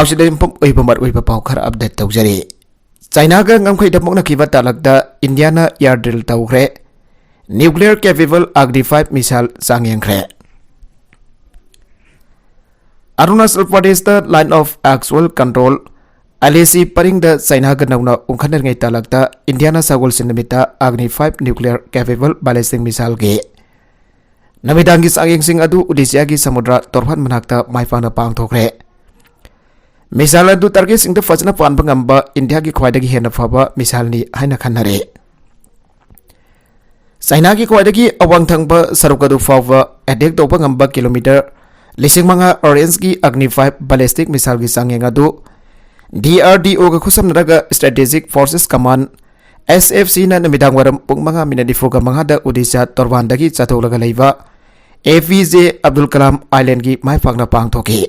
पाउसिदे मर पाउ खर अपडेट तौजरी चाइना का ngam kiba talakda India na air drill tawkhre nuclear capable Agni 5 missile sangyangkhre Arunachal Pradesh the line of actual control LAC paring the China ga nauna ungkhaner ngai talakda India na sagol sinamita Agni 5 nuclear capable ballistic missile ge namidangi sangyang sing adu Odisha gi samudra torphan manakta maifana pang thokre Misal du target sing the fajna pan bangamba India ki khwaidagi hena phaba misal ni haina khanare China ki khwaidagi awang thangba sarukka du fawa attack to bangamba kilometer lising manga orange ki Agni 5 ballistic missile gi sangenga du DRDO ga khusam naraga strategic forces command SFC na namidang waram pung manga minadifu ga manga da Odisha torwandagi chatolaga leiba APJ Abdul Kalam Island gi mai phangna pang thoki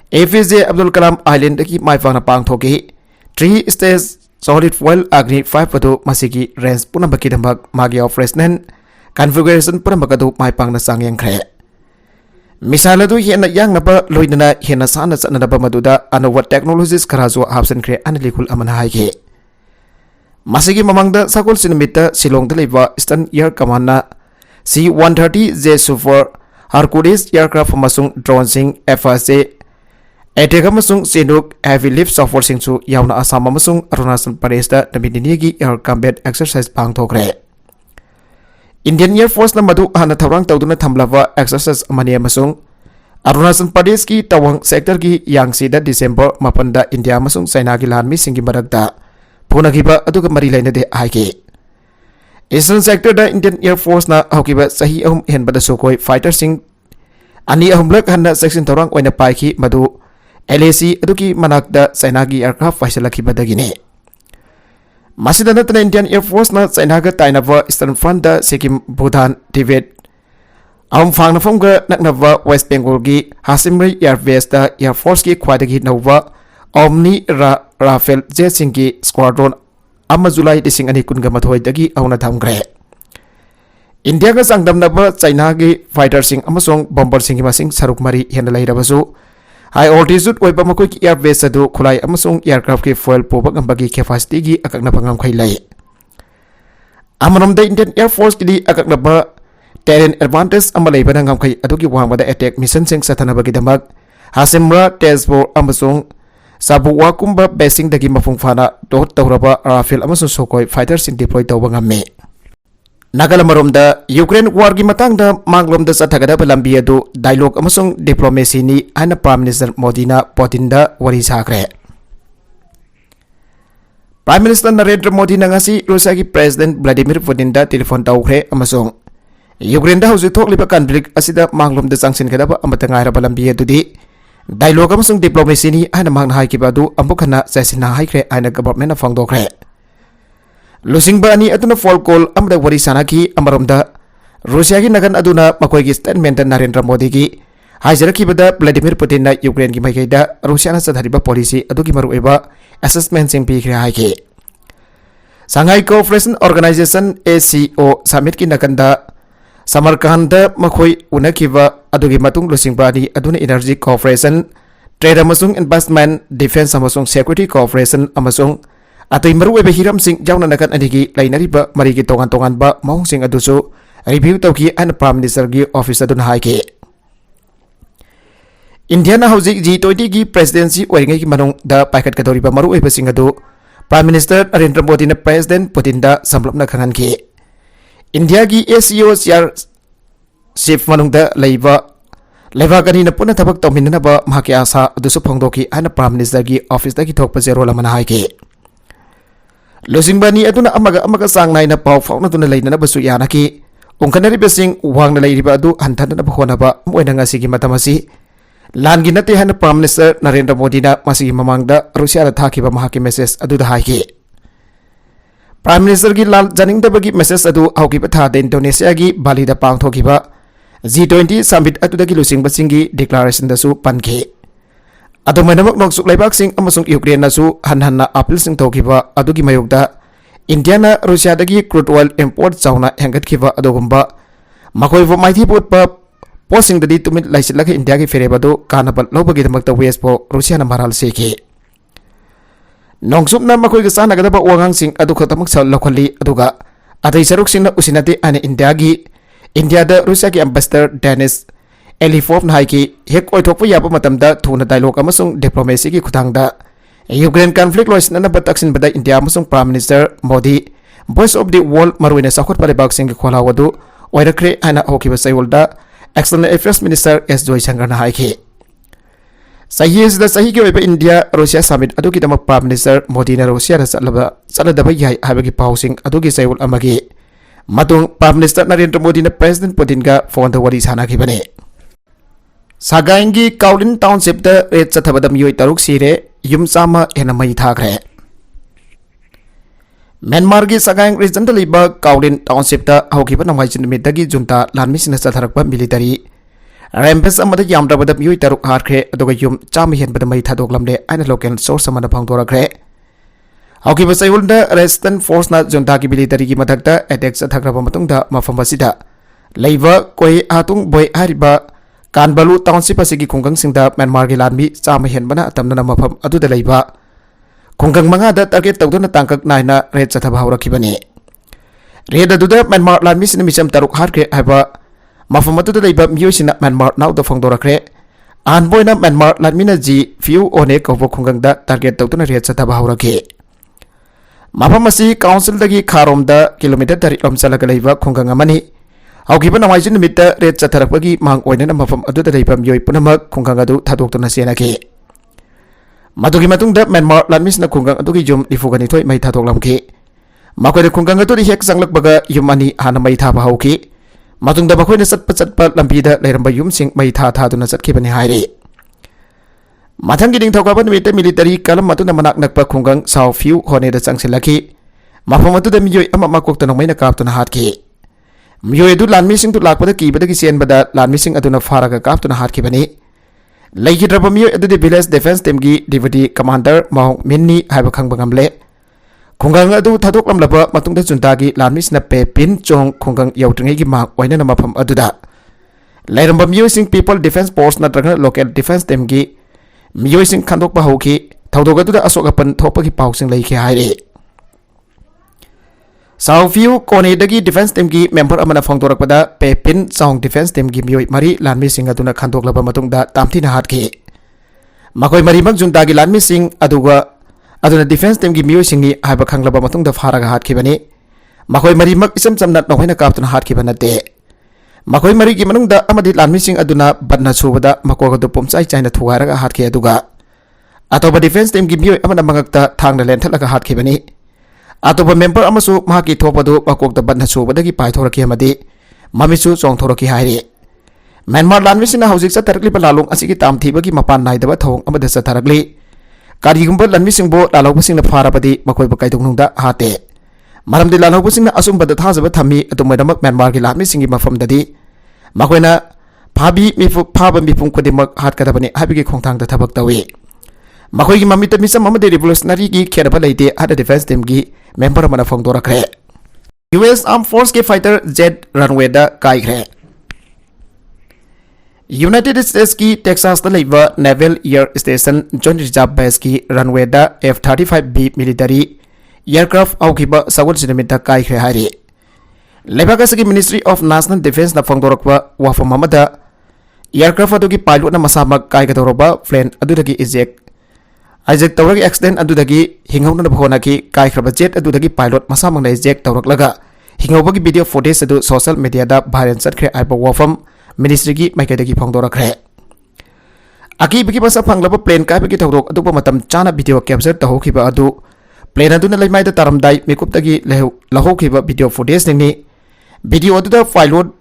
APJ Abdul Kalam Island ki mai fana pang thoki 3 stage solid fuel Agni 5 patu masigi range punambaki dambak magi operation configuration punambaka du mai pang na sangyang khre misala du hena yang na ba loinana hena sana sana ba maduda anawa technologies kharazo hapsen khre analikul amana haike masigi mamangda sakol sinimita Shillong da leba Eastern Air Command na C-130J Super Hercules aircraft masung drone sing FSA Attack amasung Chinook heavy lift software singchu yauna Assam amasung Arunachal Pradesh da namidinigi air combat exercise pang thokre Indian Air Force na madu hana thaurang tawduna thamlava exercise amani amasung Arunachal Pradesh ki tawang sector ki yangsi da December 8 da India amasung China ki lanmi singi marakda phunagiba aduga mari laina de aike Eastern sector da Indian Air Force na hokiba sahi ahum henbada sokoi fighter sing ani ahumlak hanna section thaurang oina paiki madu LAC aduki manakda China gi aircraft faisalaki badagine Masida natana Indian Air Force na China ga tainava Eastern Front da Sikkim Bhutan Tibet am phangna phomga naknava West Bengal gi Hasimri Air Base da Air Force ki khwadagi nova Omni Rafale jet singi squadron amma July 2019 dagi auna thamgre India ga sangdamnaba China gi fighter sing amasong bomber sing masing saruk mari hena lairabasu High altitude oiba makoi ki air base adu khulai amasung aircraft ki fuel pobak ambagi capacity gi akakna pangam khailai Amanomda Indian Air Force ki akakna ba terrain advantage amalai bana ngam khai adu ki wangba attack mission sing sathana bagi damak Hasimra Tezpur amasung Sabuwa kumba basing dagi mafung fana dot tawraba Rafale amasung Sukhoi fighter sing deploy tawba ngamme Nagalamaromda Ukraine war gi matangda manglomda sathagada lambi adu dialogue amasung diplomacy ni ana Prime Minister Modi na Putinda wari sakre Prime Minister Narendra Modi na ngasi Russia gi President Vladimir Putin da telephone tawkhre amasung Ukraine da hausi thokliba conflict asida manglomda sangsin kadaba amatanga ra lambi adu di dialogue amasung diplomacy ni ana mangna haikiba adu ambukhana sesina haikre ana government na fangdokre Losing bani aduna fall call amda wari sanaki amaromda Russia gi nagan aduna makoi gi statement Narendra Modi gi hajaraki bada Vladimir Putin na Ukraine gi maikaida Russia na sadhariba policy adugi maru eba assessment sing pi khre haike Shanghai Cooperation Organization ACO summit ki nakanda Samarkand makoi unakiba adugi matung losing bani aduna energy cooperation trade amasung investment defense amasung security cooperation amasung Atay maru ebe hiram sing jauna nakan anigi lainariba marigi tongan ba mahong sing aduso review tawki an Prime Minister gi office adun haike India na hauji G20 gi presidency oiringai gi manong da paikat kadoriba maru ebe sing adu Prime Minister Narendra Modi na President Putin da samlapna khangan ki India gi ASEAN CR chief manong da leiba gani na puna thabak tawminna ba mahaki asa aduso phongdoki an Prime Minister gi office da gi thokpa zero lamana haike Losing bani aduna amaga sang nai na pau fauna tuna leina na basu yana ki ungkanari besing wang na leiriba adu hantan na bakhona ba moina nga sigi matamasi langi nate han Prime Minister Narendra Modi na masigi mamangda Russia da thaki ba mahaki message adu da haiki Prime Minister gi lal janing da bagi message adu auki ba tha de Indonesia gi Bali da pang thoki ba G20 summit adu da gi losing basingi declaration da su panke Ado manamak noksuk laibak sing amasung Ukraine na su hanhanna appeal sing thokiba adugi mayokda India na Russia dagi crude oil import chauna hengat khiba adogumba makoi vo maithi pot pa पोस्टिंगददी तुमित लाइसिलग India की फेरेबदु कानबल लौबगिदमक्ता वेस्टपो रूसियाना moral सेखि नोंगसुपना मखोइगा चानागदबा वागांगसिंग अदु खतमक सल लखली अदुगा अतै सरुकसिंगना उसिनाते आने इंडियादा रूसिया की एम्बेसडर डेनिस एलिफोव नाइकी हेक ओइथोकपा याबा मतमदा थुना डायलॉग अमसुंग डिप्लोमेसी की खुदांगदा यूक्रेन कॉन्फ्लिक्ट लोइसनना तक्सिनबदा इंडिया अमसुंग prime minister Modi voice of the world मरुइना साखोटपा लेबाकसिंग खोलावदु ओइरख्रे हाना होकिबा सैवलदा external affairs minister S Jaishankar हाइखि सही की इंडिया रूसिया समिट अदुगिदमक प्राइम मिनिस्टर मोदी रूसिया चलदबा याई हाबगी पाउसिंग अदुगी सैवल अमगी मतुंग प्राइम मिनिस्टर नरेंद्र मोदी ने प्रेसिडेंट पुतिन का फोन वरी सानाखिबने सागाइंगी काउलिन टाउनशिप रेत चथबद मियोई तरुक सिरे युम चामा हेन मई थाख्रे म्यांमार की सगाइंग रीजन लीब काउलिन टाउनशिप हौखिब नोंगाइचिन मिदगी जुंता लानमिसिन चथरकप मिलिटरी रेम्पेस यामद्रबद मियोई तरुक हारख्रे अदुगा युम चाम हेनबद मई थादोकलमले आइना लोकल सोर्स अमना फंगदोरख्रे हौखिब सैवुलदा रेजिस्टेंट फोर्स ना जुंता की मिलिटरी की मथक्ता अटैक चथख्रब मतुंगदा मफम असिदा लैब कोई हातुंग बोय हारिबा कानबलु टाउनशिप असिगी खुंगंगसिंगदा म्यांमार की लानमी चाम हेनबना तमना मफम अदुदा लैबा खुंगंग मंगादा टारगेट तौदुना तांकक नाइना रेड चथबा हौरखिबने रेड अदुदा म्यांमार लानमीसिन मिचम तरुक हारख्रे हाइबा मफम अदुदा लैबा मियोइसिना म्यांमार नाउदा फंगदोरख्रे आनबोइना म्यांमार लानमीना जी फ्यू ओने कौबो खुंगंगदा टारगेट तौदुना रेड चथबा हौरखि मफम असी काउंसिलदगी खारोमदा किलोमीटर 30 लम चलगा लैबा खुंगंग अमनी हौखिब नोंगाइचिन निमित्त रेड चथरकपगी मांग ओइना मफम अदुदा लैबा मियोइ पुनमक खुंगंग अदु थादोक्तुना सेनाखि मदुगी मतुंगदा म्यांमार लानमिसना खुंगंग अदुगी युम 22 मई थादोक्लमखि मखोइना खुंगंग अदुदि हेक संगलकबगा युम अनि हाना मई थाबा हौखि मतुंगदा मखोइना चटपा लंबीदा लैरंबा युमसिंग मई थादुना चटखिबनि हाइरे मथंगी निंगथौकाबा निमित्त मिलिटरी कलम मतुना मनाक नकपा खुंगंग साउ फ्यू होनेदा चंगसिलखि मफम अदुदा मियोइ अमा मकोक्ता नोंमैना कापतुना हातखि मियोइ अदु लानमिसिंग तु लाकपदा कीबदगी चेनबदा लानमिसिंग अदुना फारागा कापतुना हातखिबनि लैगिद्रबा मियोइ अदुदि विलेज डिफेंस टीम की deputy commander Maui Minni हाइबा खंगबा ngamle खुंगंग अदु थादोकलमलबा मतुंगदा जुंतागी लानमिसना पे पिन चोंग खुंगंग यौट्रिंगैगी मांग ओइना मफम अदुदा लैरंबा मियोइसिंग पीपल डिफेंस फोर्स नत्रगना लोकल डिफेंस टीम की मियोइसिंग खंदोकपा हौखि थौदोक अदुदा असोकपन थोपगी पाउसिंग लैखि हाइरे साउफ्यू कोनेदगी डिफेंस टीम की मेंबर अमना फंगदोरकपदा पे पिन चोंग डिफेंस टीम की मियोइ मरी लानमिसिंग अदुना खंदोकलबा मतुंगदा तामथिना हातखि मखोइ मरीमक जुंतागी लानमिसिंग अदुना डिफेंस टीम की मियोइसिंगनी हाइबा खंगलबा मतुंगदा फारागा हातखिबनि मखोइ मरीमक इसम चमना नोहैना कापतुना हातखिबा नते मखोइ मरीगी मनुंगदा अमदि लानमिसिंग अदुना बदना सुबदा मकोगदु पुमचाइ चाइना थुगारगा हातखि अदुगा अतोबा डिफेंस टीम की मियोइ अमना मंगकता थांगना लेंथलगा हातखिबनि अतोबा मेंबर अमसु माकी थोपदु मकोगदा बदना सुबदगी पाइथोरखि अमदि ममिसु चोंगथोरखि हाइरे म्यांमार लानमिसिंगना हौजिक चथरकलिबा लालुंग असिगी तामथीबगी मपान नाइदबा थौंग अमदा चथरकलि कारिगुंबा लानमिसिंगबो लालौबसिंगना फारबदि मखोइबा काइदोंनुंगदा हाते मरमदि लालौबसिंगना असुंबदा थाजबा थम्मी अदुमैदमक म्यांमार की लानमिसिंगी मफमददि मखोइना फाबा मिपुंग खुदिमक हातकदबनि हाबिगी खोंथांगदा थबक तवे मखोइगी ममित मिसम अमदि रिवोल्यूशनरी की खेरबा लैते हादा डिफेंस टीम की मेंबर अमना फोंगदोरख्रे यूएस आर्म फोर्स के फाइटर जेट रनवेदा काइख्रे यूनाइटेड स्टेट्स की टेक्सास लेबा naval air station joint reserve base की रनवेदा F-35B मिलिटरी एयरक्राफ्ट आउखिबा सगोल सिनेमिता काइख्रे हाइरे लेबाक की मिनिस्ट्री ऑफ नेशनल डिफेंस ना फंगदोरकबा वाफम अमदा एयरक्राफ्ट अदुगी पायलट ना मसामक काइगदोरबा प्लेन अदुदगी इजेक्ट तौरगी एक्सीडेंट अदुदगी हिंगौना भोनाकी काइख्रबा जेट अदुदगी पायलट मसामक ना इजेक्ट तौरकलगा हिंगौबगी वीडियो फुटेज अदु सोशल मीडिया दा वायरल चटख्रे आइबा वाफम मिनिस्ट्री की माइकैदगी फंगदोरख्रे अकीबगी मसा फंगलब प्लेन काइबगी थौदोक अदुबा मतम चाना वीडियो कैप्चर तहोखिबा अदु प्लेन अदुना लैमाइदा तारमदाई मेकुपतगी लहोखिबा वीडियो फुटेज निंगनी वीडियो अदुदा पायलट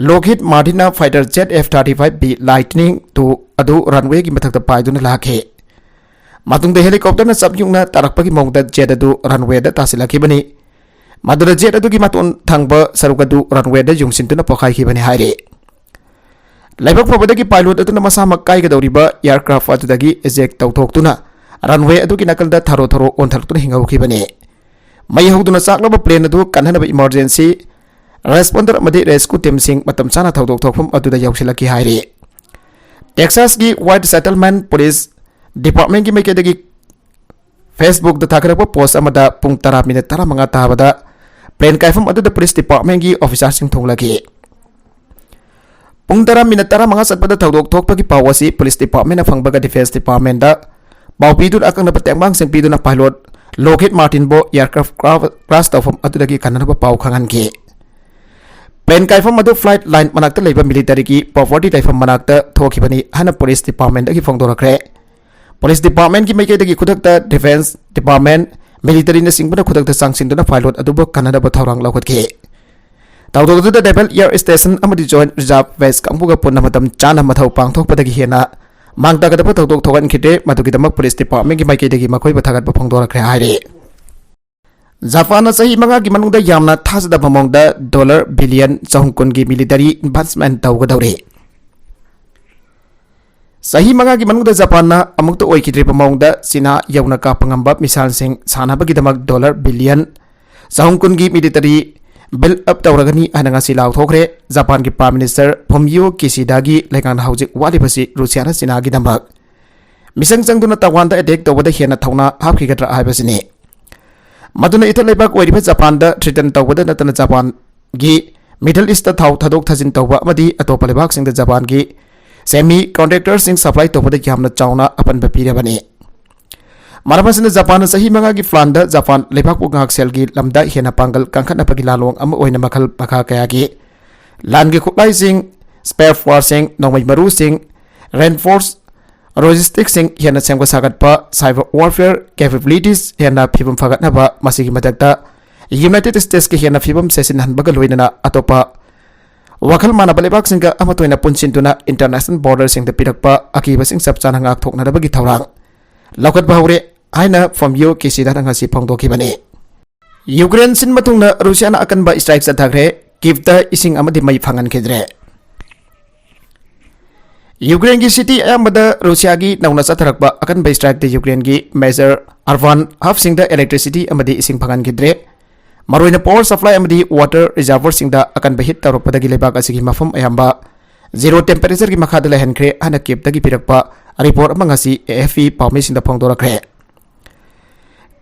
लोकहित मार्टिना fighter jet F-35B lightning two अदु रनवे की मथक्ता पाइदुना लाखे मतुंगदा हेलीकॉप्टर सबयुंगना तारकपगी मौंगदा जेट अदु रनवे दा तासिलखिबनि मदुदा जेट अदुगी मतोन थंगबा सरुकदु रनवे दा युंगसिनतुना पखाइखिबनि हाइरे लाइबक फबदगी पायलट अदुना मसामक काइगदौरिबा एयरक्राफ्ट अदुदगी इजेक्ट तौथोक्तुना रनवे अदुगी नकलदा थरो ओन्थलक्तुना हिंगौखिबनि मई हौदुना चाकलबा प्लेन अदु कन्हनबा इमरजेंसी रेस्पोंडर अमदी रेस्क्यू टीम सिंह मतम चाना थौदोक थोकफम अदुदा यौसिलकी हाइरे टेक्सास की वाइट सेटलमेंट पुलिस डिपार्टमेंट की मैकेदगी फेसबुक द थागरप पोस्ट अमदा पुंग 10 मिनट 15 ताबदा प्लेन काइफम अदुदा पुलिस डिपार्टमेंट की ऑफिसर सिंह थोंगलकी पुंग 10 मिनट 15 सतपदा थौदोक थोकपगी पावसी पुलिस डिपार्टमेंट फंगबगा डिफेंस डिपार्टमेंट दा पावपीदु अकंग पतेंबांग सिंह पीदुना पायलट लोकेट मार्टिन बो एयरक्राफ्ट क्रैश तौफम अदुदगी कन्ननब पाव खंगनकी प्लेन काइफम अदु फ्लाइट लाइन मनाक्ता लेबा मिलिटरी की प्रॉपर्टी टाइफम मनाक्ता थोखिबनी हना पुलिस डिपार्टमेंट की फोंदोरखरे पुलिस डिपार्टमेंट की मैकेदगी खुदकता डिफेंस डिपार्टमेंट मिलिटरी ने सिंगबना खुदकता सांगसिंदुना पायलट अदुबो कन्ननब थौरांग लौखतके तौदोगदुदा डेबल एयर स्टेशन अमदी जॉइंट रिजर्व वेस्ट कांगबुगा पुन्ना मतम चाना मथौ पांगथोकपदगी हेना मांगतागदब थौदोक थोगनखिते मदुगिदमक पुलिस डिपार्टमेंट की मैकेदगी मखोय बथागत फोंदोरखरे हाइरे जापान सही मंगा की मनुंगदा यामना थाजदा भमोंगदा डॉलर बिलियन चहुंकुन की मिलिटरी इन्वेस्टमेंट तौगदौरे सही मंगा की मनुंगदा जापान ना अमुक्त ओइकिद्रे भमोंगदा चीना यौना कापंगंबा मिसाल सिंह सानाबगिदमक डॉलर बिलियन चहुंकुन की मिलिटरी बिल्ड अप तौरगनी अनंगासी लाउथोखरे जापान की प्राइम मिनिस्टर फुमियो किशिदागी लेगान हौजिक वालिबसी रुसियाना चीना की दमक मिसंग चंगदुना ताइवान अटैक तौबदा हेना थौना हापखिगद्रा हाइबसिने मदुना इथल लेबाक ओइरिबा जापान दा थ्रेटन तौबदा नतन जापान गी मिडल ईस्ट थाउ थदोक थजिन तौबा अमदी अतोप लेबाक सिंग जापान की सेमी कॉन्ट्रैक्टर सिंग सप्लाई तौबदा यामना चाउना अपन बपीरबने मरमसिन जापान सही मंगा की प्लान दा जापान लेबाक गाक्सेल की लमदा हेना पांगल कंखनपगी लालोंग अम ओइना मखल मखा कया की लान की खुलाई सिंग स्पेयर फोर्स सिंग नोमै मरु सिंग रेनफोर्स लॉजिस्टिक्स सिंग हेना सेमग सागतपा साइबर वॉरफेयर कैपेबिलिटीज हेना फिबम फगतनबा मसिगी मदक्ता यूनाइटेड स्टेट्स के हेना फिबम सेसिन हनबग लोइनना अतोपा वखल मानब लेबाक सिंग अमतोइना पुनसिनतुना इंटरनेशनल बॉर्डर सिंग द पिरकपा अकीब सिंग सबचाना ngak thoknadabagi thawrang लौकत bahore aina फॉर्मियो किसिदा ngasi phongdokibane यूक्रेन सिन मतुंगना रूसियाना अकनबा स्ट्राइक चथाग्रे कीवता इसिंग अमदि मई फंगन खिद्रे यूक्रेन की सिटी अयमबदा रूसिया की नौना चथरकबा अकनबा स्ट्राइक द यूक्रेन की मेजर अर्वान हब सिंग द इलेक्ट्रिसिटी अमदि इसिंग फंगन खिद्रे मरोइना पावर सप्लाई अमदि वाटर रिजर्वर सिंग द अकनबा हिट तौरपदगी लेबाक असigi मफम अयamba जीरो टेम्परेचर की मखाद लहनख्रे हना कीवतगी पिरकपा रिपोर्ट अमंगसी एएफपी पाउमेसिंग द फोंदोरखरे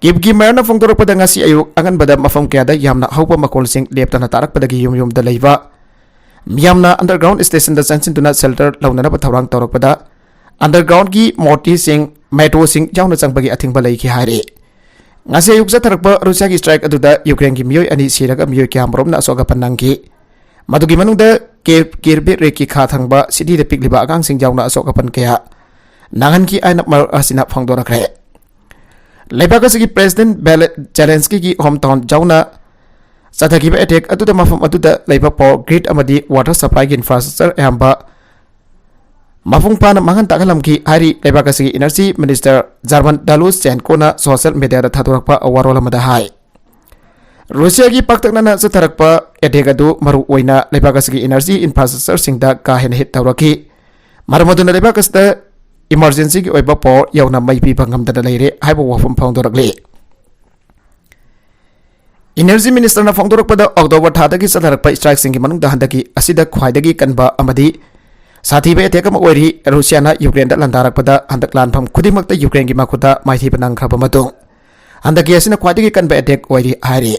कीव की मेयरना फोंदोरपदा ngasi ayuk anganbada mafam kayada yamna haupa makolsing leptana tarakpadagi yum da leiba मियामना अंडरग्राउंड स्टेशन चंसिन सेल्टर लौनना थौरांग तौरपदा अंडरग्राउंड की मोटी सिंह मेट्रो सिंह जाउना चंगबगी अथिंगबा लेखि हाइरे ngasi ayuk चथरकबा रूसिया की स्ट्राइक अदुदा यूक्रेन की मियोय अनि सिरगा मियोय क्यामरोमना असोगा पन्नंगी मदुगी मनुंगदा केरबे रेकी खा थंगबा सिटी द पिकलिबा अगांग सिंह जाउना असोगा पन कया नांगन की आइना मर असिना फोंदोरखरे लेबाकसगी प्रेसिडेंट जेलेंस्की की होम टाउन जाउना चथाखिबा अटैक अदुदा मफम अदुदा लेबा पावर ग्रिड अमदी वाटर सप्लाई की इंफ्रास्ट्रक्चर अयamba मफुंग पाना मंगन तागलमकी हारी लेबाकसगी एनर्जी मिनिस्टर जर्मन डालुस चेनकोना सोशल मीडिया थादोरकपा अवारोल अमदा हाई रूसिया की पक्तकना चथरकपा अटैक अदु मरु ओइना लेबाकसगी एनर्जी इंफ्रास्ट्रक्चर सिंगदा का हेन हिट तौरकी मरमदुना लेबाकसदा इमरजेंसी की ओइबा पावर यौना मई पीबा ngamdana leire haiba wafam फोंदोरकले एनर्जी मिनिस्टर फोंदोरकपदा अक्टोबर थादगी चथरकपा स्ट्राइक सिंग मनुंगदा हंदकी असिदा ख्वाइदगी कनबा अमदी साथीबे अटैक अम ओइरी रूसियाना यूक्रेन दा लंदारकपदा हंदक लानफम खुदिमकता यूक्रेन की माखुदा माइथीबा नंगखरबा मतुंग हंदकी असिना ख्वाइदगी कनबा अटैक ओइरी हाइरे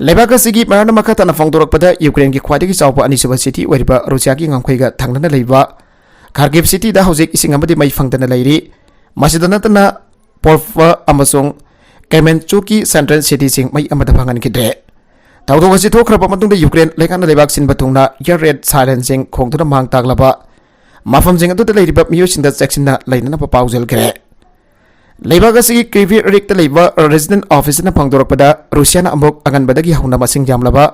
लेबाकसिगी मरना मखतना फोंदोरकपदा यूक्रेन की ख्वाइदगी चावपा अनिसुबा सिटी ओइरिबा रूसिया की ngangkhaiga thangna leiba खार्गिव सिटी दा हौजिक इसिंग अमदी मई फंगदना लेरी मसिदनतना पोल्फा अमसोंग केमेंचू की सेंट्रल सिटी सिंग मई अमदा फंगन खिद्रे तौदोगसि थोखरबा मतुंगदा यूक्रेन लेखाना लेबाक सिन बतुंगना एयर रेड साइलेंसिंग खोंगदुना मांग तागलबा मफम सिंग अदुदा लेरिबा मियोसिंदा सेक्शनना लेनना पाउजल करे लेबाकसि क्रिवी रिक्ता लेबा रेजिडेंट ऑफिसना फंगदोरपदा रूसियाना अमुक अगनबदगी हौना मसिंग जामलबा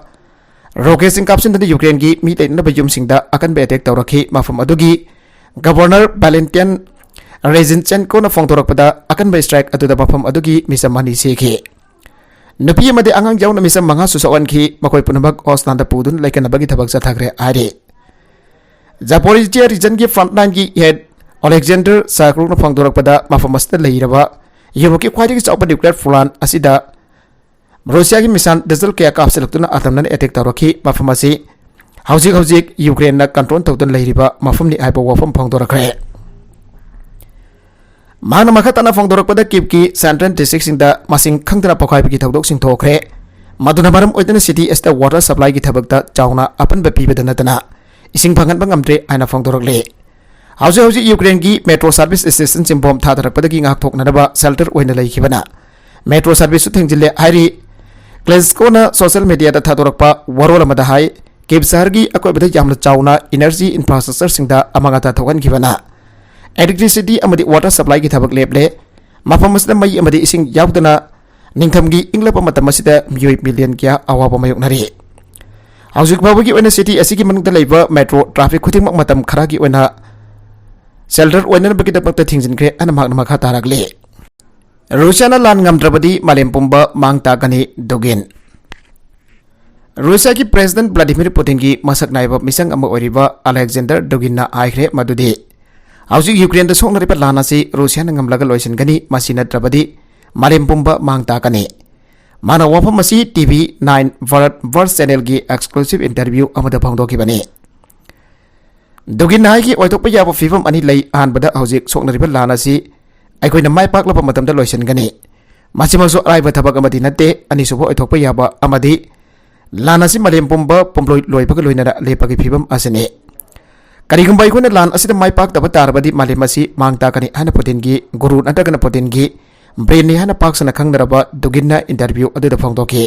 रॉकेट सिंग कापसिन यूक्रेन की मी लेनना बयुमसिंगदा अकनबे अटैक तौरखी मफम अदुगी गवर्नर वैलेंटियन रेजिंचेंको फोंदोरपदा अकनबे स्ट्राइक अदुदा मफम अदुगी मिसम मनी सेखे नुपी अमदे अंगांग जाउना मिसम मंगा सुसवनखी मखोय पुनमक ओस्तांदा पुदुन लेकनबगी थबक चथाग्रे आरे जापोरिजिया रीजन की फ्रंटलाइन की हेड अलेक्जेंडर साक्रुन फोंदोरपदा मफम अस्त लेइरबा युरोपी ख्वाइदगी चाउपा न्यूक्लियर प्लांट असिदा Russia की मिसाइल डिजिटल क्या कापसिलक्तुना अतमनन अटैक तौरखी मफम असी हौजिक हौजिक यूक्रेन कंट्रोल तौदन लेरिबा मफमनि आइबा वफम फोंदोरखरे माना मखतना फोंदोरकपदा किपकी सेंट्रल डिस्ट्रिक्ट सिंगदा मसिंग खंगदना पखाइबगी थौदोक सिंग थोखरे मदुना मरम ओइदना सिटी एस्टा वाटर सप्लाई की थबकता चावना अपन बपीबदा नतना इसिंग फंगनबा ngamdre आइना फोंदोरकले हौजिक हौजिक यूक्रेन की मेट्रो सर्विस स्टेशन सिंबोम थादरकपदगी ngak thoknadaba shelter ओइना लैखिबना मेट्रो सर्विस थेंजिले हाइरी क्लेस्कोना सोशल मीडिया दा थादोरकपा वरोल अमदा हाई केब शहर की अकोइबदा यामना चावना एनर्जी इंफ्रास्ट्रक्चर सिंगदा अमागाता थोगनखिबना इलेक्ट्रिसिटी अमदी वाटर सप्लाई की थबक लेपले मफम असदा मई अमदी इसिंग यावदना निंगथमगी इंगलप मतम असिदा मियोय मिलियन क्या अवाबा मायोकनरी हौजिक फावगी ओइना सिटी असिगी मनुंगदा लैबा मेट्रो ट्रैफिक खुदिंगमक मतम खरागी ओइना शेल्टर ओइना बगिदपक्ता थिंजिनख्रे अनमागना मखा तारगले रूसियाना लान ngamdrabadi malem pumba mang takani dogin Russia की प्रेसिडेंट व्लादिमीर पुतिन की मसक नाइबा मिसंग अमा ओरिबा अलेक्जेंडर डोगिनना आइख्रे मदुदि हौजिक यूक्रेन द सोंगनरिबा लान असि रूसियाना ngamlaga loisinगani masi natrabadi malem pumba mang takani माना वफम असी टीवी 9 वर्स चैनल की एक्सक्लूसिव इंटरव्यू अमदा फोंदोखिबनी डोगिन हाई की ओइथोकपा याबा फिवम अनि लई आनबदा हौजिक सोंगनरिबा लान असि अखोइना माइ पाकलपा मतमदा लोइसनगनी मासिमसु अराइबा थबक अमदि नते अनिसुबो ओइथोकपा याबा अमदि लान असि मलेम पुंबा पुंब्लोइ लोइबगा लोइनरा लेपगी फिवम असने करिगुंबा अखोइना लान असिदा माइ पाकतबा तारबदि मालेम असि मांगताकनी हाना पुतिन की गुरु नटगना पुतिन की ब्रेननि हाना पाकसना खंगनरबा दुगिनना इंटरव्यू अदुदा फोंदोखि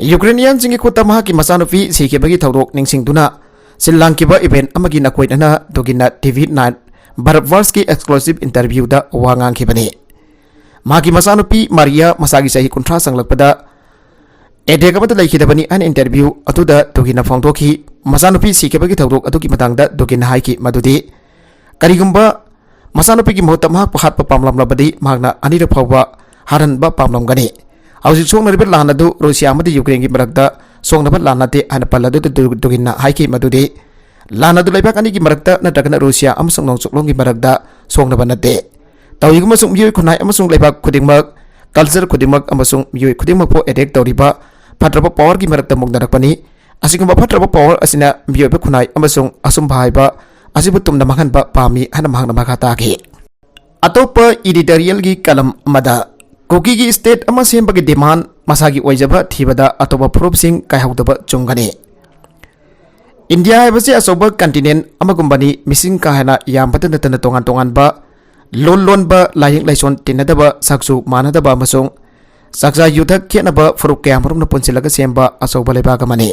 यूक्रेनियन सिंगी खुता महाकी मसानुफी सिखेबगी थौरोक निंगसिंगदुना सिल्लांकिबा इवेंट अमगी नकोइना दुगिनना टीवी 9 भारतवर्ष की एक्सक्लूसिव इंटरव्यू दा वांगांखिबनी माकी मसानुपी मारिया मसागी सही कुंट्रा संगलपदा एडेगबद लैखिदबनी अन इंटरव्यू अतुदा दुगिना फोंदोखि मसानुपी सिकेबगी थौरोक अदुकी मतंगदा दुगिना हाइकी मदुदी करिगुंबा मसानुपी की मोहत महाक पहात पामलमलबदी मागना अनिर फौबा हारनबा पामलमगनी हौजिक सोंगनरिबा लानदु रूसिया अमदी यूक्रेन की मरकदा सोंगनबा लानते अन पल्लदु दुगिना हाइकी मदुदी लानदु लैबाक अनी की मरकदा नत्रगना रूसिया अमसुंग नोंगचुकलोंगी मरकदा सोंगनबा नते तौइगुमसुंग मियोय खुनाय अमसुंग लैबाक खुदिंगमक कल्चर खुदिंगमक अमसुंग मियोय खुदिंगमक पो एटेक तौरिबा फत्रबा पावर की मरकदा मुगदरकपनी असिगुंबा फत्रबा पावर असिना मियोय खुनाय अमसुंग असुम भाइबा असिबु तुमना मखनबा पामी हना महंगना मखा ताखि अतोप एडिटोरियल की कलम मदा कुकी की स्टेट अमा सेमबगी डिमांड मसागी ओइजबा थीबदा अतोबा प्रूफसिंग कायहौदबा चुंगनी इंडिया है अचौब कंटिनेंट अमगुंबनी मिसिंग काहेना यामबद नतना तोंगान तोंगानबा लोन लोनबा लाइंग लाइसोन तिनदबा सक्सु मानदबा अमसुंग सक्जा युद्धक खेनबा फुरुक कयामरुम पुंसिलगा सेंबा अचौब लेबाग अमनी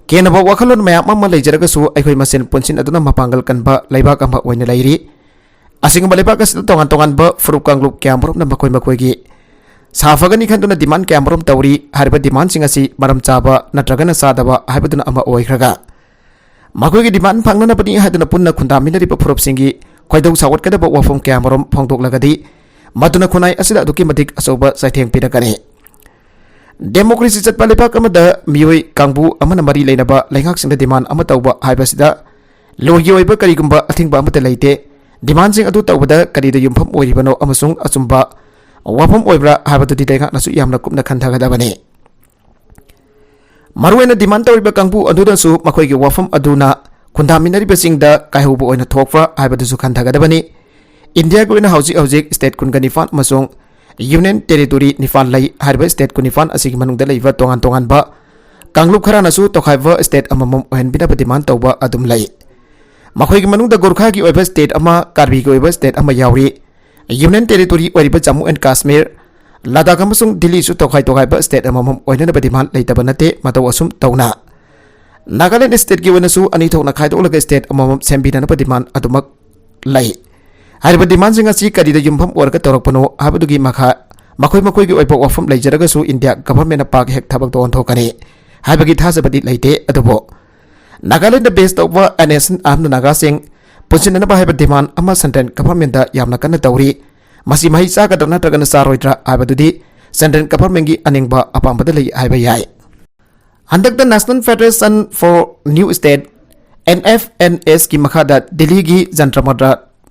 केनबा वखलोन मयाम अमा लेजरगसु अखोइ मसेन पुंसिन अदुना मपांगल कनबा लेबाग अमा ओइना लैरी असिंगबा लेबाग असिदा तोंगान तोंगानबा फुरुक कांगलुप कयामरुम मखोइ मखोइगी साफगनी खंदुना डिमांड कयामरुम तौरी हरबा डिमांड सिंग असि मरम चाबा नत्रगना सादबा हाइबदुना अमा ओइखरगा मखोइगी डिमांड फंगनबनी हादुना पुन्ना खुंदामिनरिबा फुरुपसिंगी खोइदौ सावटकदबा वफम कयामरुम फोंदोकलगदी मदुना खुनाय असिदा अदुकी मदिक अचौबा साइथेंग पिरकनी डेमोक्रेसी चटपा लेबाक अमदा मियोय कांगबु अमना मरी लेनबा लैंगाकसिंग डिमांड अमा तौबा हाइबसिदा लोगी ओइबा करिगुंबा अथिंगबा अमता लेते डिमांड सिंग अदु तौबदा करिदा युमफम ओइरिबनो अमसुंग अचुंबा वफम ओइब्रा हाइबदुदि लैंगाकनासु यामना कुपना खंथागदबनी मरुएना डिमांड तौरिबा कांगबु अदुदसु मखोइगी वफम अदुना खुंदामिनरिबसिंगदा कायहुबु ओइना थोकफ्रा हाइबदुसु खंथागदबनी इंडिया को हौजिक हौजिक स्टेट कुनगा निफान अमसुंग यूनियन टेरिटोरी निफान लई हाइबा स्टेट कुनिफान असिगी मनुंगदा लैबा तोंगान तोंगानबा कांगलुप खरानासु तोखाइबा स्टेट अममम ओहनबिनाबा डिमांड तौबा अदुम लई मखोइगी मनुंगदा गोरखा की ओइबा स्टेट अमा कार्बी की ओइबा स्टेट अमा यावरी यूनियन टेरिटोरी ओइबा जम्मू एंड कश्मीर लद्दाख अमसुंग दिल्ली सु तोखाइ तोखाइबा स्टेट अममम ओहननबा डिमांड लैतबा नते मतौ असुम तौना नागालैंड स्टेट की ओइनसु अनि थौना खाइदोलगा स्टेट अममम सेंबिननबा डिमांड अदुमक लई हाइबा डिमांड सिंग असि करिदा युमफम ओरगा तौरकपनो हाबदुगी मखा मखोइ मखोइगी ओइबा वफम लैजरगसु इंडिया गवर्नमेंट पाक हेक थबक दोन थोकनी हाइबगी थाजबदी लैते अदुबो नागालैंड बेस तौबा एनेसन आमना नागासिंग पुंसिननबा हाइबा डिमांड अमा सेंट्रल गवर्नमेंट दा यामना कन्ना तौरी मसी महि चागदब नत्रगना सारोइद्रा हाइबदुदी सेंट्रल गवर्नमेंट की अनिंगबा अपांबदा लई हाइबा याय हंदक द national federation for new state NFNS की मखादा दिल्ली की जंत्र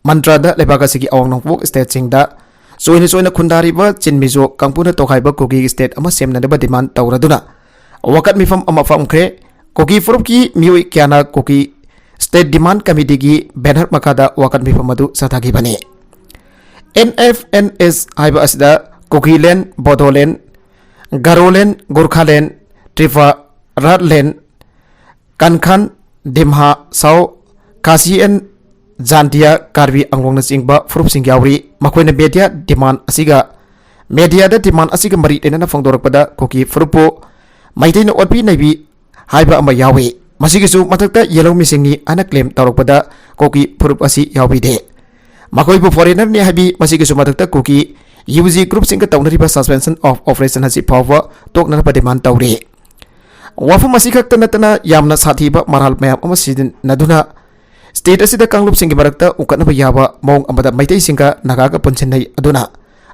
मंत्रा लेबाग अवंग नोंगपोक स्टेट सिंगदा सोइन सोइन खुंदारीब चिनमिजो कंपुना तोखाइब कुकी स्टेट अमा सेमनदब डिमांड तौरदुना वकत मिफम अमा फमख्रे कुकी फुरुप की मियोई क्याना कुकी स्टेट डिमांड कमिटी की बैनर मखादा वकत मिफम अदु सथागिबने NFNS हाइब असिदा कुकीलैंड बोडोलैंड गारोलैंड गोरखालैंड त्रिपुरा राटलैंड कनखान दिम्हा साउ कासियन जानदिया कार्बी अंगोंगना चिंगबा फुरुपसिंग यावरी मखोइना मीडिया डिमांड असिगा मीडियादा डिमांड असिगा मरी लेना फोंदोरकपदा कुकी फुरुपो मैतैना ओटपी नैबी हाइबा अमा यावे मसिगिसु मथक्ता येलो मिसिंगनी अना क्लेम तौरकपदा कुकी फुरुप असि याविदे मखोइबु फॉरेनर ने हाइबी मसिगिसु मथक्ता कुकी यूजी ग्रुप सिंग तौनरिबा सस्पेंशन ऑफ ऑपरेशन हसि फाववा तोकनरबा डिमांड तौरे वाफम असि खक्ता नतना यामना साथीबा मराल मयाम अमा सिदिनदुना स्टेट असिदा कांगलुप सिंग मरक्ता उकनबा याबा मोंग अमदा मैतै सिंगा नगागा पंचनै अदुना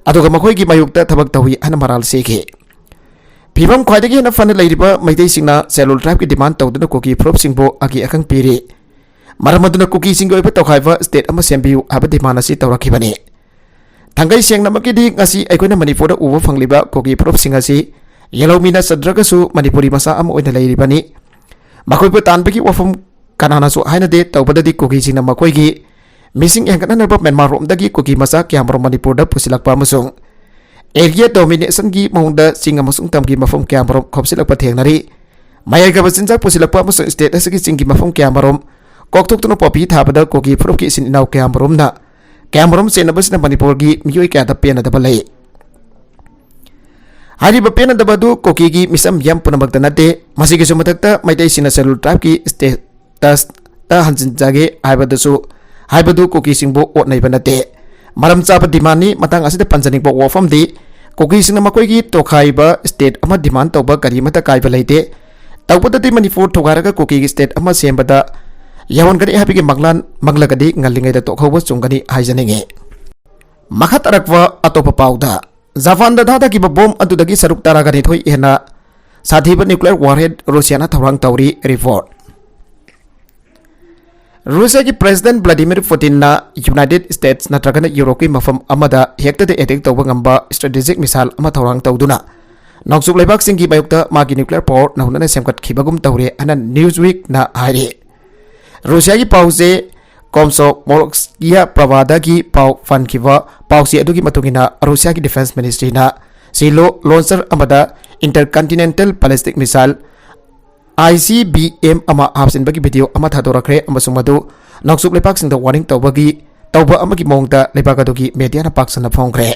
अदुगा मखोइगी मायुक्ता थबक तौई अना मराल सेखे फिवम ख्वाइदगी न फन लैरिबा मैतै सिंगना सेलुल ट्राइब की डिमांड तौदुना कुकी फ्रोप सिंगबो अगी अखंग पीरे मरमदुना कुकी सिंग ओइबा तौखाइबा स्टेट अमा सेम्बियु हाबा डिमांड असि तौरखिबने थंगै सेंगनमकीदी ngasi अइकोना मणिपुर उबा फंगलिबा कुकी फ्रोप सिंग असि येलोमीना सद्रगसु मणिपुरी मसा अमा ओइना लैरिबनी मखोइबो तानबगी वफम कनानासु हाइनदे तौबददी कुकी सिंगना मखोइगी मिसिंग एंगननबा म्यांमार रोमदगी कुकी मसा क्यामरो मणिपुरदा पुसिलकपा अमसुंग एरिया डोमिनेशन की मौंदा सिंग अमसुंग तमगी मफम क्यामरो खोपसिलकपा थेंगनरी मायगबा चिंजाक पुसिलकपा अमसुंग स्टेट असगी सिंगी मफम क्यामरो कोकथोक्तुना पॉपी थाबदा कुकी फ्रोप की सिन इनाउ क्यामरोमना क्यामरोम सेनबसना मणिपुर की मियोय क्यादा पेनदबा लई हारिबा पेनदबदु कुकी की मिसम यम पुनमक्ता नते मसिगिसु मथक्ता मैतै सिना सेलुल ट्राइब की स्टेटस ता हंजिनजागे हाइबदु कुकी सिंगबो ओटनैबा नते मरम चाबा डिमांडनी मतंग असिदा पंजनिंगबो वफमदी कुकी सिंगना मखोइगी तोखाइबा स्टेट अमा डिमांड तौबा करिमता काइबा लैते तौबददी मणिपुर थोगारगा कुकी स्टेट अमा सेमबदा यावनगरी हाबिगे मगलान मगलगदी ngalingayda tokhoba chungani haijaniगे मखा तरक्वा अतोप पाउदा जापान दादा की बम अदुदगी सरुक तारागनी थोई हेना साथीब न्यूक्लियर वॉरहेड रशियाना थौरांग तौरी रिपोर्ट रूसिया की president Vladimir Putin United States नत्रगना यूरोप की मफम अमदा हेक्तदे अटैक तौबा ngamba स्ट्रेटेजिक मिसाइल अमा थौरांग तौदुना नौसुक लेबाक सिंगी मायुक्ता मागी न्यूक्लियर पावर नहुनना सेमकट खिबगुम तौरे अना न्यूज़वीक ना हाइरे रूसिया की पाउसे कोमसो मोरोक्सिया प्रवादा की पाउ फनखिबा पाउसे अदुगी मतुगिना रूसिया की डिफेंस मिनिस्ट्री ना सिलो लॉन्चर अमदा इंटरकॉन्टिनेंटल बैलिस्टिक मिसाइल ICBM अमा हापसिनबगी वीडियो अमा थादोरखरे अमसुंग मदु नौसुक लेपाक सिंग द वार्निंग तौबगी तौबा अमगी मोंगदा लेपाक अदुगी मीडियाना पाक्सना फोंग्रे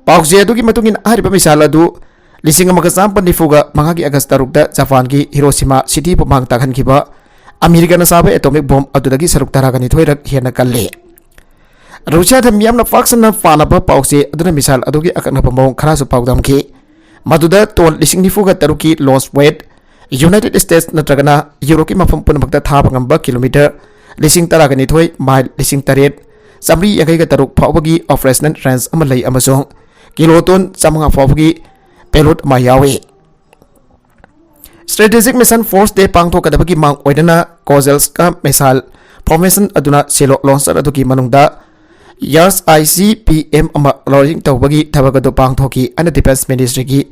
पाउसे अदुगी मतुगिन आरिबा मिसाइल अदु लिसिंग अमगा चांपन निफुगा मंगागी अगस्त तरुकदा जापान की हिरोशिमा सिटी पमांग ताखनखिबा अमेरिका साब एटॉमिक बॉम्ब अदुदगी सरुक तरागनी थोइरक हेना कल्ले रूसिया थमियामना पाक्सना पानबा पाउसे अदुना मिसाइल अदुगी अकनबा मोंग खरासु पाउदमखि मदुदा टोन लिसिंग निफुगा तरुकी लॉन्च वेट यूनाइटेड स्टेट्स नत्रगना यूरोप की मफम पुनमक्ता थाब ngamba किलोमीटर लिसिंग तरागनी थोइ माइल लिसिंग तरेट समरी यगैगा तरुक फावगी ऑपरेशनल रेंज अमा लई अमसोंग किलोटोन चमंगा फावगी पेलोड मा यावे स्ट्रेटेजिक मिशन फोर्स डे पांगथोकदबगी मांग ओइदना कोजेल्स का मिसाइल फॉर्मेशन अदुना सेलो लॉन्चर अदुगी मनुंगदा यार्स ICBM अमा लॉन्चिंग तौबगी थबगदो पांगथोकी अन डिफेंस मिनिस्ट्री की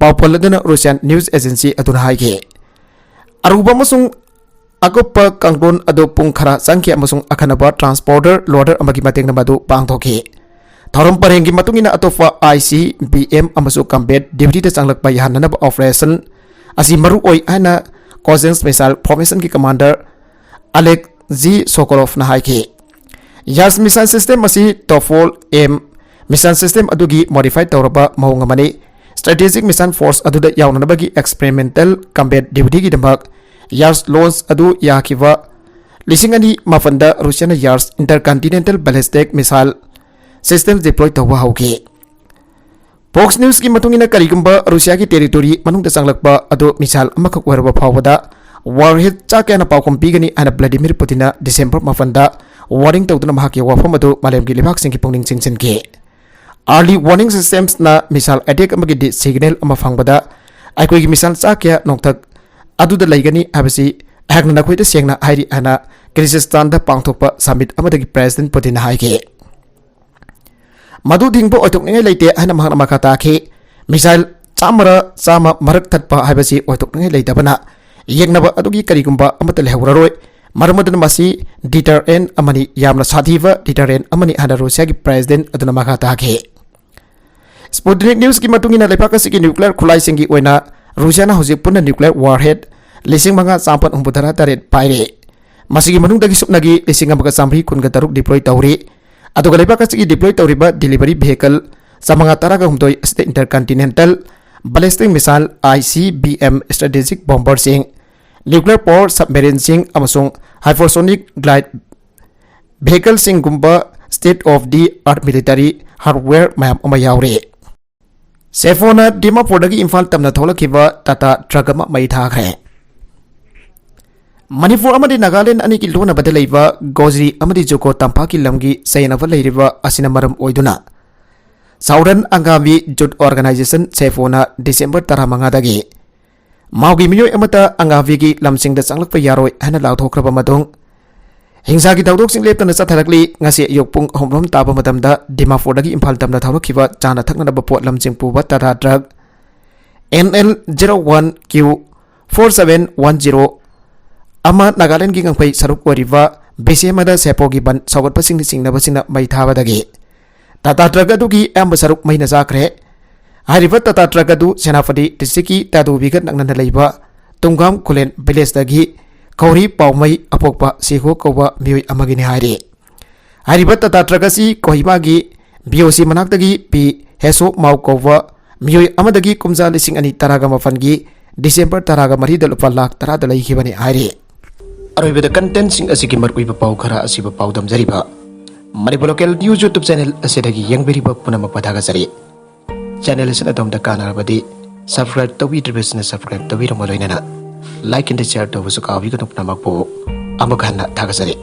पावपलदना रूसियन न्यूज एजेंसी अदुना हाइगे अरुबा मसुंग अगोप कांगलोन अदो पुंखरा संख्या अमसुंग अखनबा ट्रांसपोर्टर लोडर अमगी मतेंग नमदु पांगथोकी थौरम परेंगी मतुंगिना अतोफा ICBM अमसु कम्बेट ड्यूटी द चांगलकपा याहननब ऑपरेशन असी मरु ओइ आना कोजेंस मिसाइल फॉर्मेशन की कमांडर अलेक जी सोकोलोव ना हाइके यास मिसाइल सिस्टम असी टोफोल एम मिसाइल सिस्टम अदुगी मॉडिफाइड तौरबा मौंग अमने स्ट्रेटेजिक मिसाइल फोर्स अदुदा यावननबगी एक्सपेरिमेंटल कम्बेट ड्यूटी की दमक यार्स लॉन्च अदु याखिवा लिसिंगनी मफंदा Russian Yars intercontinental ballistic missile system deploy तौबा हौके फॉक्स न्यूज की मतुंगिना करिगुंबा रूसिया की टेरिटोरी मनुंगदा चांगलकपा अदो मिसाइल अमखक वरबा फावदा वॉरहेड चाक्याना पाउकम पीगनी आना व्लादिमीर पुतिना डिसेंबर मफंदा वार्निंग तौदुना महाकी वाफम अदो मालेमगी लेबाक सिंगी पुंगनिंग चिंगसिनके अर्ली वार्निंग सिस्टम्स ना मिसाइल अटैक अमगी सिग्नल अमा फंगबदा आइकोगी मिसाइल चाक्या नोंथक अदुदा लैगनी हाबसी हकना नखोइदा सेंगना हाइरि आना किर्गिस्तान दा पांगथोकपा समिट अमदगी प्रेसिडेंट पुतिन हाइगे मधु धिंगबो ओइथोकनिंगै लेते हाना महना मखा ताखि मिसाइल चामा मरक थत्पा हाइबसी ओइथोकनिंगै लेतबना येंगनबा अदुगी करिगुंबा अमत लेहौररोय मरमदन मसी डिटरेंट अमनी यामना साधीवा डिटरेंट अमनी हाना रूसिया की प्रेसिडेंट अदुना मखा ताखि स्पुतनिक न्यूज की मतुंगिना लेपाकसिकी न्यूक्लियर खुलाइसिंगी ओइना रूसियाना हौजिक पुन्ना न्यूक्लियर वारहेड 5,463 पाइरे मसिगी मनुंगदगी सुपनगी 1,903 डिप्लॉय तौरी अदुगा लेपाकसिकी डिप्लॉय तौरीबा डिलीवरी व्हीकल 513 अस्ते intercontinental ballistic missile ICBM strategic bomber सिंह न्यूक्लियर पावर सबमरीन सिंह अमसुंग हाइपरसोनिक ग्लाइड व्हीकल सिंह गुंबा state of the art military hardware मैम अमा यावरे सेफोना डिमापुरदगी इम्फाल तमना थोलखिबा टाटा ट्रक अमा मई थाखरे मणिपुर अमदी नागालैंड अनि की लोनबद लेबा गोजरी अमदी जुको तंपाकी लमगी सैनब लेरिबा असिना मरम ओइदुना साउदर्न अंगामी जुट ऑर्गेनाइजेशन सेफोना डिसेंबर 15 दगी माउगी मियोय अमता अंगावीगी लमसिंगदा चंगलप यारोय हना लाउथोखरबा मदुंग हिंसागी दाउदोकसिंग लेपतना चथरकली ngasi yokpung homrom taba matamda dimapurdagi imphal tamna thawlakhiba chana thaknaba pot lamsing puba tata truck NL01Q 4710 ama Nagaland gi ngpai saruk oriba besemada sepogi ban sawatpasing singnabasina mai thabadagi tata truck adugi am saruk maina jakre hariba tata truck adu senapati distriki tadu bigat nangna leiba tungam kulen village dagi कौरी पाउमई अपोक्पा सिहो कौबा मियोय अमगिनि हारी हारिबा Tata truck असि कोहिमागी BOC मनाक्तगी P हेसो Maui कौबा मियोय अमदगी कुमजा 2010 गी December 13 the लुपा lakh 10 the लैखिबनि हारी अरोइबदा content सिंग असिगी मरकुइबा पाउ खरा असिबा पाउ दमजरिबा Manipur local news YouTube channel असिदगी यंगबेरिबा पुनम पथागा जरि चैनल असिना दमदा कानारबदी सब्सक्राइब तौबिद्रिबसना सब्सक्राइब तौबिरमलोइना लाइक एंड शेयर तौबसु काबिगनु नमकपो अमखाना थागसरि।